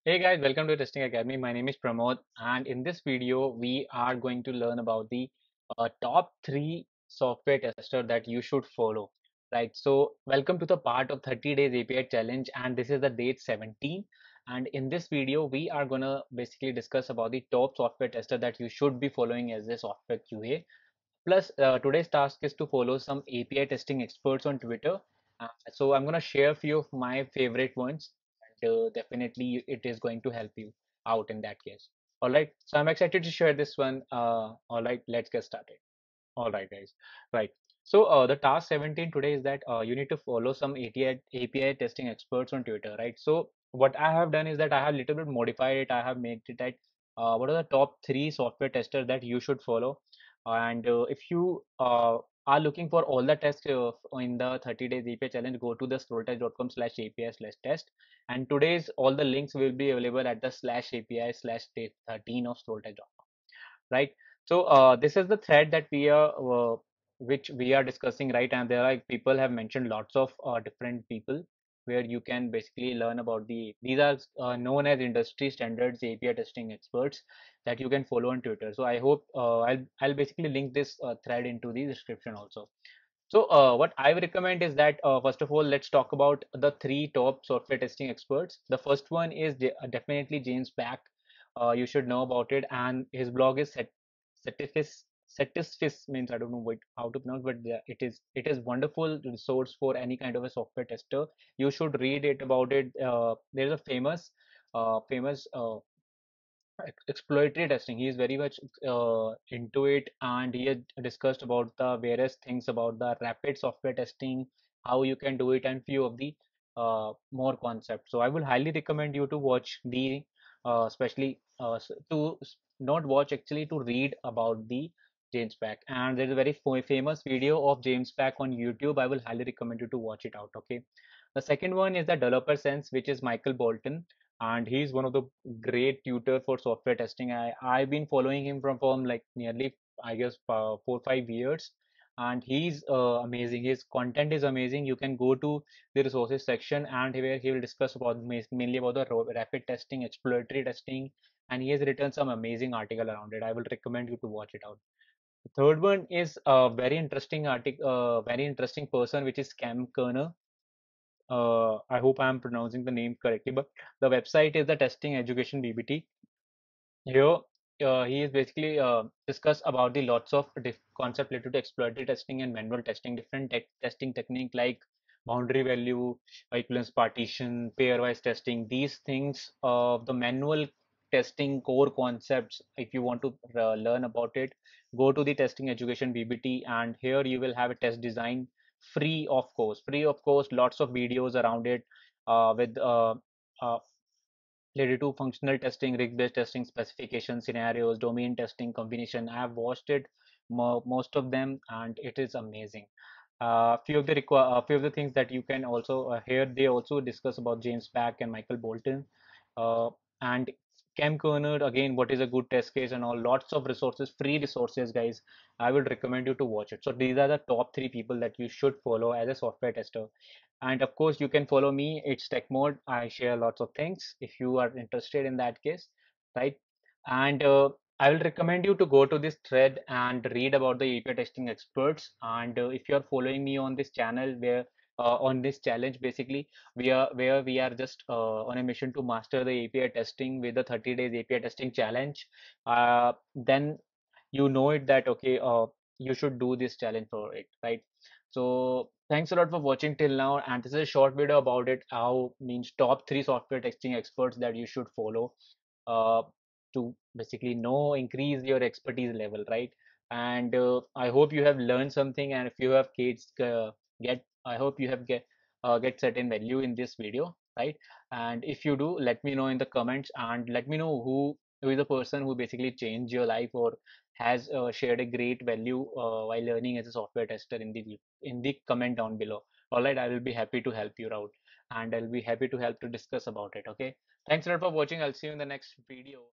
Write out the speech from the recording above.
Hey guys, welcome to Testing Academy. My name is Pramod, and in this video, we are going to learn about the top three software tester that you should follow. Right. So, welcome to the part of 30 days API challenge, and this is the date 17. And in this video, we are gonna basically discuss about the top software tester that you should be following as a software QA. Plus, today's task is to follow some API testing experts on Twitter. So I'm going to share a few of my favorite ones, and definitely it is going to help you out in that case. All right. So I'm excited to share this one. All right, let's get started. All right, guys. Right. So the task 17 today is that you need to follow some API testing experts on Twitter, right? So what I have done is that I have little bit modified it. I have made it that what are the top three software testers that you should follow, and if you are looking for all the tests in the 30 days API challenge, go to the scrolltest.com/API/test. And today's all the links will be available at the /API/13 of scrolltest.com, right? So this is the thread that we are which we are discussing, right? And there are people have mentioned lots of different people where you can basically learn about these are known as industry standards API testing experts that you can follow on Twitter. So I hope I'll basically link this thread into the description also. So what I would recommend is that first of all, let's talk about the three top software testing experts. The first one is definitely James Back. You should know about it, and his blog is Satisfis. Satisfis means I don't know how to pronounce, but it is wonderful resource for any kind of a software tester. You should read it about it. There is a famous exploratory testing. He is very much into it, and he had discussed about the various things about the rapid software testing, how you can do it, and few of the more concepts. So I will highly recommend you to watch the especially not watch, actually to read about the James Pack. And there is a very famous video of James Pack on YouTube. I will highly recommend you to watch it out. Okay. The second one is the Developer Sense, which is Michael Bolton, and he's one of the great tutor for software testing. I've been following him from like nearly, I guess, 4 or 5 years, and he's amazing. His content is amazing. You can go to the resources section, and where he will discuss about mainly about the rapid testing, exploratory testing, and he has written some amazing article around it. I will recommend you to watch it out. The third one is a very interesting article, very interesting person, which is Cam Kerner. I hope I'm pronouncing the name correctly, but the website is the Testing Education BBT. Here, he is basically discuss about the lots of concept related to exploratory testing and manual testing, different testing technique like boundary value, equivalence partition, pairwise testing. These things, the manual testing core concepts. If you want to learn about it, go to the Testing Education BBT, and here you will have a test design free of course. Free of course, lots of videos around it with uh, related to functional testing, rig-based testing, specification scenarios, domain testing combination. I have watched it most of them, and it is amazing. Few of the things that you can also here they also discuss about James Pack and Michael Bolton, uh, and Cam Kerner again. What is a good test case and all? Lots of resources, free resources, guys. I would recommend you to watch it. So these are the top three people that you should follow as a software tester. And of course, you can follow me. It's Tech Mode. I share lots of things if you are interested in that case, right? And I will recommend you to go to this thread and read about the API testing experts. And if you are following me on this channel, where on this challenge, basically, we are just on a mission to master the API testing with the 30 days API testing challenge. Then you know it that okay, you should do this challenge for it, right? So thanks a lot for watching till now, and this is a short video about it, how means top three software testing experts that you should follow uh, to basically know increase your expertise level, right? And I hope you have learned something, and if you have kids, get I hope you have get certain value in this video, right? And if you do, let me know in the comments, and let me know who is the person who basically changed your life or has shared a great value while learning as a software tester in the comment down below. All right, I will be happy to help you out, and I'll be happy to help to discuss about it. Okay, thanks a lot for watching. I'll see you in the next video.